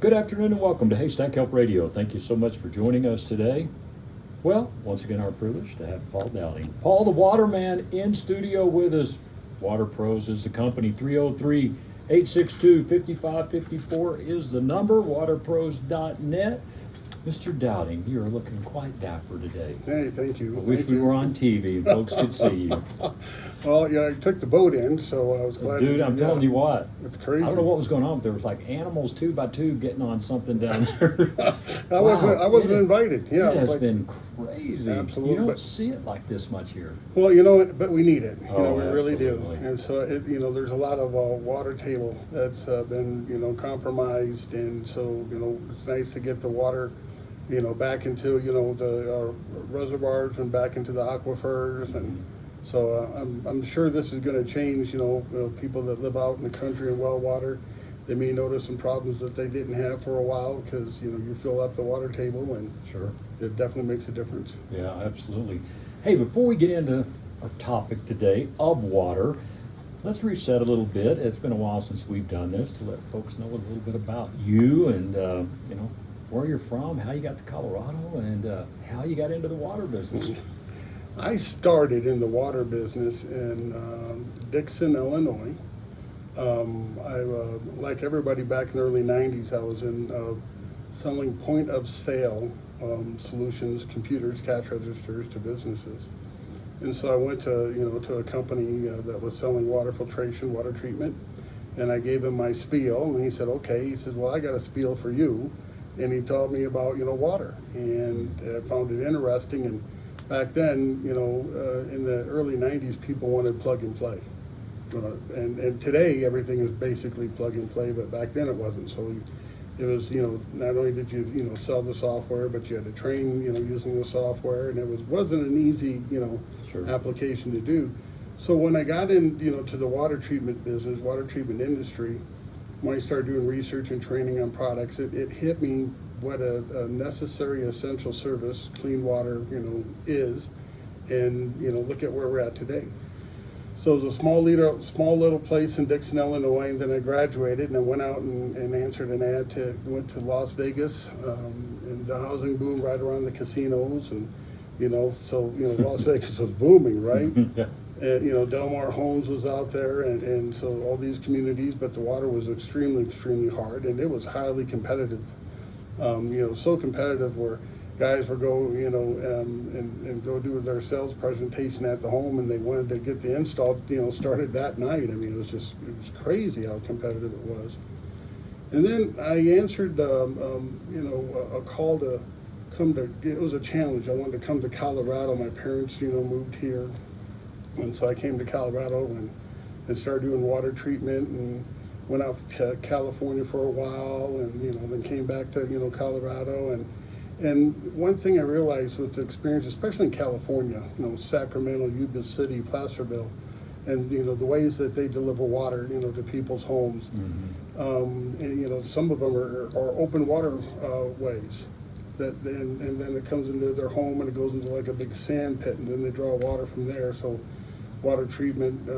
Good afternoon and welcome to Haystack Help Radio. Thank you so much for joining us today. Well, once again, our privilege to have Paul Dowding. Paul the Waterman in studio with us. Water Pros is the company. 303-862-5554 is the number. Waterpros.net. Mr. Dowding, you're looking quite dapper today. Hey, thank you. I wish we were on TV and folks could see you. Well, yeah, I took the boat in, so I was glad. Dude, I'm telling you what. It's crazy. I don't know what was going on, but there was like animals 2 by 2 getting on something down there. I wasn't invited. Yeah, It has been crazy. Absolutely. You don't see it like this much here. Well, but we need it. We really do. And so, there's a lot of water table that's been, compromised, and so, it's nice to get the water, back into, the reservoirs and back into the aquifers, and so I'm sure this is going to change. People that live out in the country in well water, they may notice some problems that they didn't have for a while because you fill up the water table, and sure, it definitely makes a difference. Yeah, absolutely. Hey, before we get into our topic today of water, let's reset a little bit. It's been a while since we've done this, to let folks know a little bit about you and where you're from, how you got to Colorado, and how you got into the water business. I started in the water business in Dixon, Illinois. Like everybody back in the early 90s, I was in selling point of sale solutions, computers, cash registers to businesses. And so I went to a company that was selling water filtration, water treatment, and I gave him my spiel, and he said, okay. He says, well, I got a spiel for you. And he told me about, water, and I found it interesting. And back then, in the early 90s, people wanted plug and play. And today, everything is basically plug and play, but back then it wasn't. So it was, not only did you, sell the software, but you had to train, using the software, and it wasn't an easy, Sure, application to do. So when I got in, to the water treatment business, water treatment industry, when I started doing research and training on products, it hit me what a necessary, essential service clean water, is, and look at where we're at today. So it was a small little place in Dixon, Illinois, and then I graduated and I went out and answered an ad went to Las Vegas, and the housing boom right around the casinos, and Las Vegas was booming, right? yeah. Del Mar Homes was out there, and so all these communities, but the water was extremely, extremely hard, and it was highly competitive. So competitive where guys would go, and go do their sales presentation at the home, and they wanted to get the install, started that night. I mean, it was crazy how competitive it was. And then I answered, a call to come to. It was a challenge. I wanted to come to Colorado. My parents, moved here. And so I came to Colorado and started doing water treatment, and went out to California for a while, and then came back to Colorado, and one thing I realized with the experience, especially in California, Sacramento, Yuba City, Placerville, and the ways that they deliver water to people's homes, and some of them are open water ways. And then it comes into their home and it goes into like a big sand pit, and then they draw water from there. So water treatment,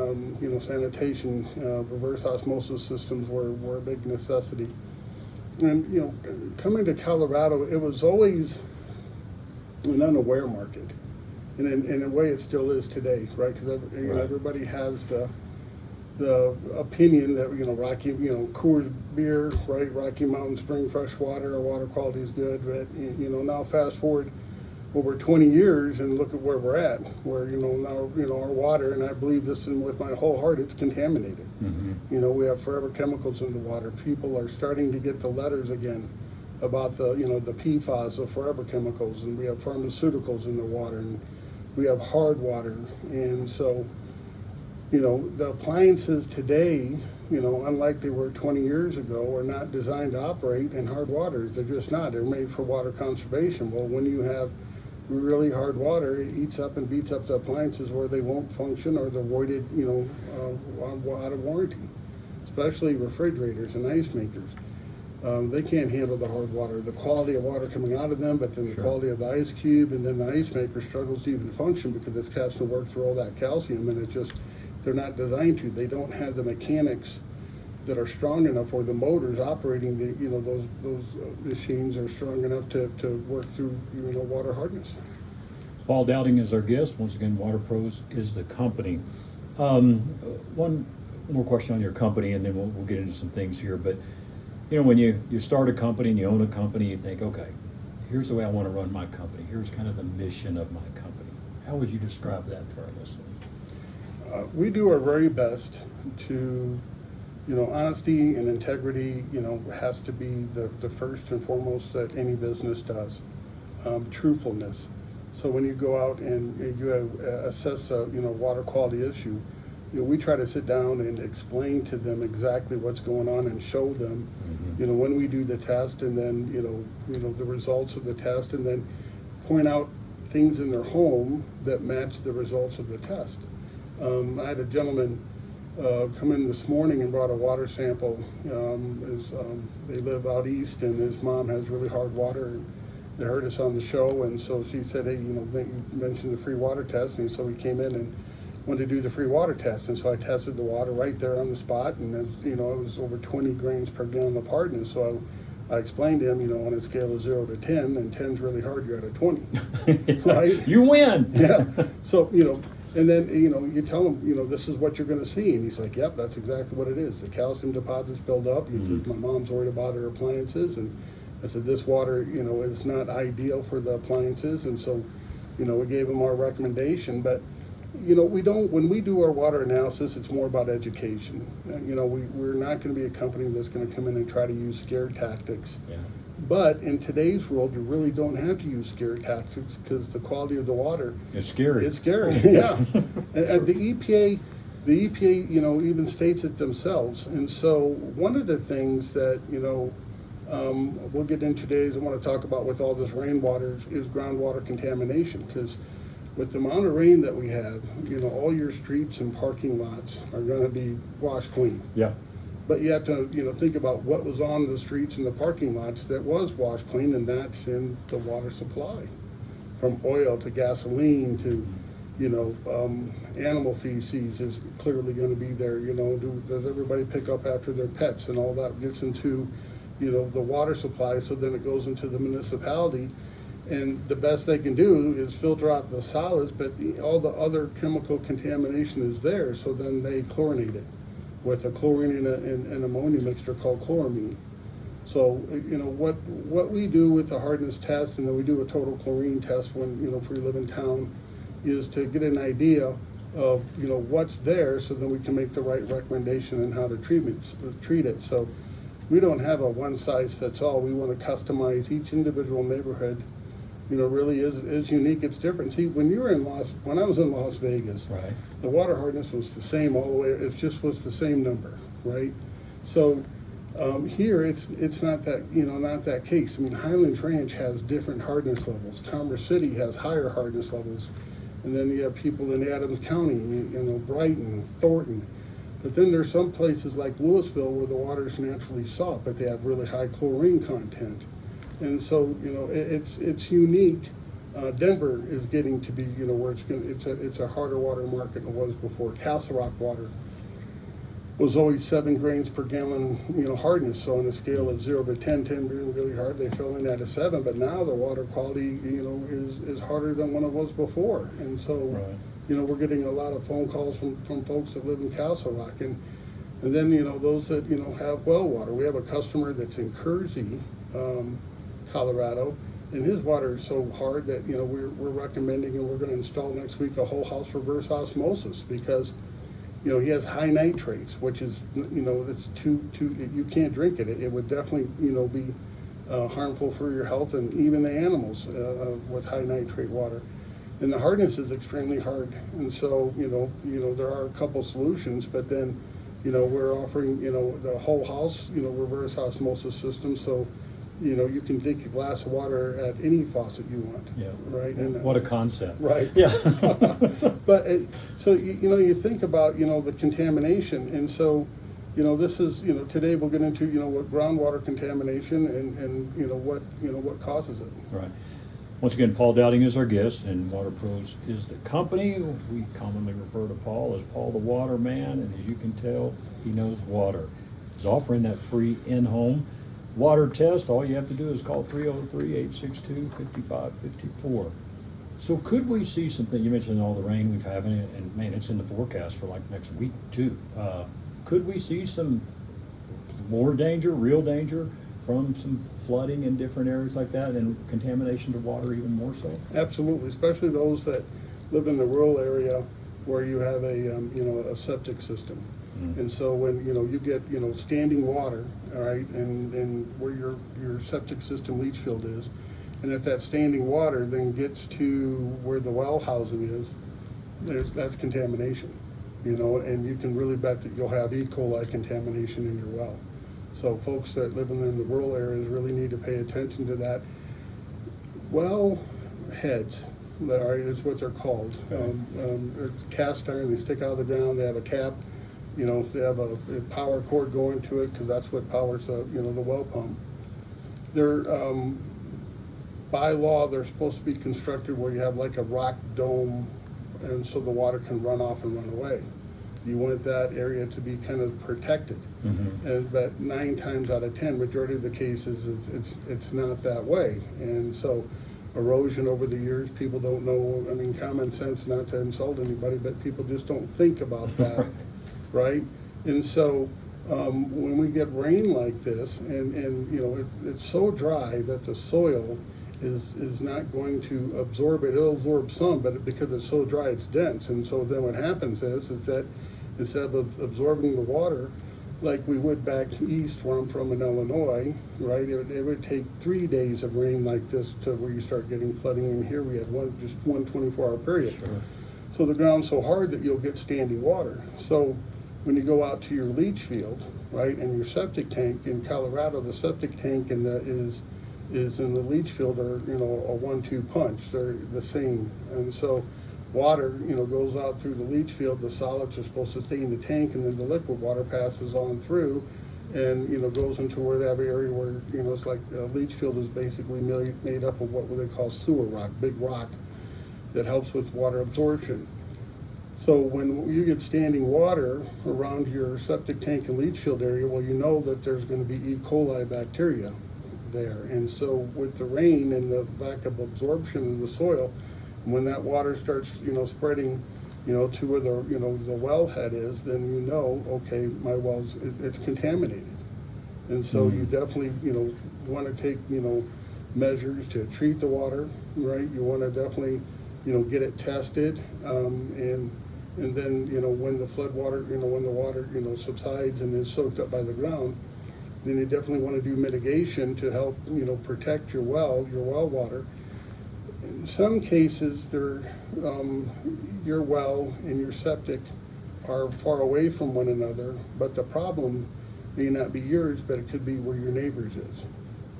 sanitation, reverse osmosis systems were a big necessity. And coming to Colorado, it was always an unaware market, and in a way it still is today, right? Because everybody has the opinion that Rocky, Coors beer, right? Rocky Mountain Spring fresh water, our water quality is good, but now fast forward over 20 years and look at where we're at, where now our water, and I believe this with my whole heart, it's contaminated. We have forever chemicals in the water. People are starting to get the letters again about the the PFAS, the forever chemicals, and we have pharmaceuticals in the water, and we have hard water, and so. The appliances today, unlike they were 20 years ago, are not designed to operate in hard waters. They're just not. They're made for water conservation. Well, when you have really hard water, it eats up and beats up the appliances where they won't function, or they're voided, out of warranty, especially refrigerators and ice makers. They can't handle the hard water, the quality of water coming out of them, but then the quality of the ice cube, and then the ice maker struggles to even function because it's has to work through all that calcium, and they're not designed to. They don't have the mechanics that are strong enough, or the motors operating the, those machines are strong enough to work through, water hardness. Paul Dowding is our guest. Once again, Water Pros is the company. One more question on your company, and then we'll get into some things here. But when you start a company and you own a company, you think, okay, here's the way I want to run my company. Here's kind of the mission of my company. How would you describe that to our listeners? We do our very best to, honesty and integrity, has to be the first and foremost that any business does. Truthfulness. So when you go out and you assess a, water quality issue, we try to sit down and explain to them exactly what's going on and show them, when we do the test, and then, the results of the test, and then point out things in their home that match the results of the test. I had a gentleman come in this morning and brought a water sample. They live out east, and his mom has really hard water. And they heard us on the show, and so she said, hey, you mentioned the free water test, and so we came in and wanted to do the free water test, and so I tested the water right there on the spot, and it was over 20 grains per gallon of hardness. So I explained to him, on a scale of 0 to 10, and 10's really hard, you're at a 20, right? You win. Yeah. So, and then, you tell him, this is what you're going to see. And he's like, yep, that's exactly what it is. The calcium deposits build up. He says, my mom's worried about her appliances. And I said, this water, is not ideal for the appliances. And so, we gave him our recommendation. But, when we do our water analysis, it's more about education. We're not going to be a company that's going to come in and try to use scare tactics. Yeah. But in today's world, you really don't have to use scare tactics, because the quality of the water is scary. It's scary, yeah. And the EPA, even states it themselves. And so one of the things that, we'll get into today is I want to talk about with all this rainwater is groundwater contamination, because with the amount of rain that we have, all your streets and parking lots are going to be washed clean. Yeah. But you have to, think about what was on the streets and the parking lots that was washed clean, and that's in the water supply, from oil to gasoline to, animal feces is clearly going to be there. Does everybody pick up after their pets, and all that gets into, the water supply. So then it goes into the municipality, and the best they can do is filter out the solids, but all the other chemical contamination is there. So then they chlorinate it with a chlorine and ammonia mixture called chloramine. So, what we do with the hardness test, and then we do a total chlorine test when, if we live in town, is to get an idea of, what's there, so then we can make the right recommendation on how to treat it. So we don't have a one size fits all. We want to customize each individual neighborhood. Really is unique. It's different. See, when I was in Las Vegas, right, the water hardness was the same all the way. It just was the same number, right? So here it's not that, not that case. I mean, Highlands Ranch has different hardness levels. Commerce City has higher hardness levels, and then you have people in Adams County, Brighton, Thornton. But then there's some places like Louisville where the water is naturally salt, but they have really high chlorine content. And so, it's unique. Denver is getting to be, where it's a harder water market than it was before. Castle Rock water was always 7 grains per gallon, hardness. So on a scale of 0 to 10 being really hard, they fell in at a 7. But now the water quality, is harder than when it was before. And so, right, we're getting a lot of phone calls from folks that live in Castle Rock, and then those that have well water. We have a customer that's in Kersey, Colorado, and his water is so hard that we're recommending, and we're going to install next week, a whole house reverse osmosis, because he has high nitrates, which is it's too you can't drink it. It would definitely be harmful for your health and even the animals with high nitrate water. And the hardness is extremely hard, and so there are a couple solutions, but then we're offering the whole house reverse osmosis system, so you can take a glass of water at any faucet you want. Yeah. Right. And what a concept. Right. Yeah. But so you think about the contamination, and so this is today we'll get into what groundwater contamination and what causes it. Right. Once again, Paul Dowding is our guest, and Water Pros is the company. We commonly refer to Paul as Paul the Water Man, and as you can tell, he knows water. is offering that free in-home water test. All you have to do is call 303-862-5554. So could we see something? You mentioned all the rain we've had, and man, it's in the forecast for like next week too. Could we see some more danger, real danger, from some flooding in different areas like that, and contamination to water even more so? Absolutely, especially those that live in the rural area where you have a septic system. And so when you get standing water, all right, and where your septic system leach field is, and if that standing water then gets to where the well housing is, that's contamination, and you can really bet that you'll have E. coli contamination in your well. So folks that live in the rural areas really need to pay attention to that. Well heads, is what they're called. Okay. It's cast iron, they stick out of the ground, they have a cap. They have a power cord going to it because that's what powers the well pump. They're by law they're supposed to be constructed where you have like a rock dome, and so the water can run off and run away. You want that area to be kind of protected, but 9 times out of 10, majority of the cases, it's not that way, and so erosion over the years, people don't know. I mean, common sense, not to insult anybody, but people just don't think about that. Right? And so when we get rain like this, and it's so dry that the soil is not going to absorb it. It'll absorb some, but because it's so dry, it's dense. And so then what happens is that instead of absorbing the water like we would back east where I'm from in Illinois, right? It would take 3 days of rain like this to where you start getting flooding. And here we had one 24-hour period. Sure. So the ground's so hard that you'll get standing water. So when you go out to your leach field, right, and your septic tank in Colorado, the septic tank is in the leach field are a 1-2 punch. They're the same, and so water goes out through the leach field. The solids are supposed to stay in the tank, and then the liquid water passes on through, and goes into where they have an area where it's like a leach field is basically made up of what they call sewer rock, big rock that helps with water absorption. So when you get standing water around your septic tank and leach field area, well, you know that there's going to be E. coli bacteria there. And so with the rain and the lack of absorption in the soil, when that water starts, spreading, to where the wellhead is, then okay, my well's, it's contaminated. And so you definitely, want to take, measures to treat the water, right? You want to definitely, get it tested, and then, when the flood water, when the water, subsides and is soaked up by the ground, then you definitely want to do mitigation to help, protect your well water. In some cases, your well and your septic are far away from one another, but the problem may not be yours, but it could be where your neighbor's is.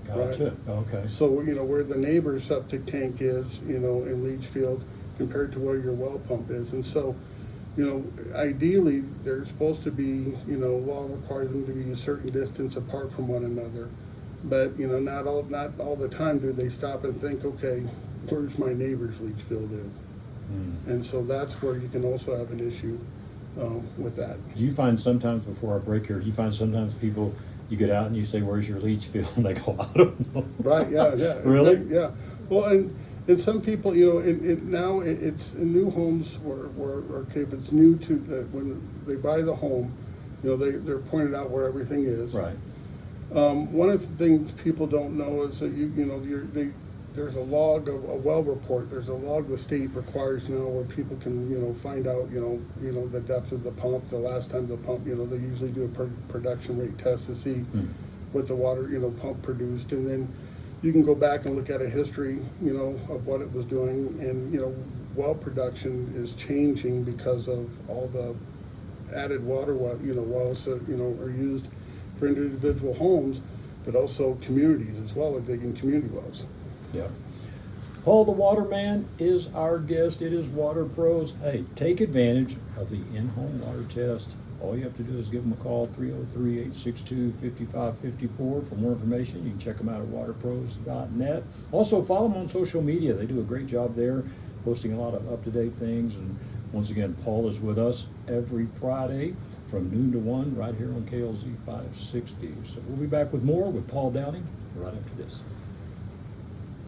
Gotcha. Right? Okay. So, where the neighbor's septic tank is, in leach field compared to where your well pump is. And so, ideally, they're supposed to be, law requires them to be a certain distance apart from one another. But, not all the time do they stop and think, okay, where's my neighbor's leach field is? And so that's where you can also have an issue with that. Do you find sometimes, before I break here, sometimes people, you get out and you say, where's your leach field? And they go, I don't know. Right, yeah. Really? Yeah. Well, and some people, now it's in new homes where okay, if it's new to when they buy the home, they're pointed out where everything is. Right. One of the things people don't know is that there's a log of a well report. There's a log the state requires now where people can find out the depth of the pump, the last time the pump. They usually do a production rate test to see what the water pump produced, and then you can go back and look at a history of what it was doing, and well production is changing because of all the added water wells that are used for individual homes, but also communities as well, like digging community wells. Yeah. Paul the Waterman is our guest. It is Water Pros. Hey, take advantage of the in-home water test. All you have to do is give them a call, 303-862-5554. For more information, you can check them out at waterpros.net. Also, follow them on social media. They do a great job there, posting a lot of up-to-date things and Once again, Paul is with us every Friday from noon to 1 right here on KLZ 560. So we'll be back with more with Paul Downing right after this.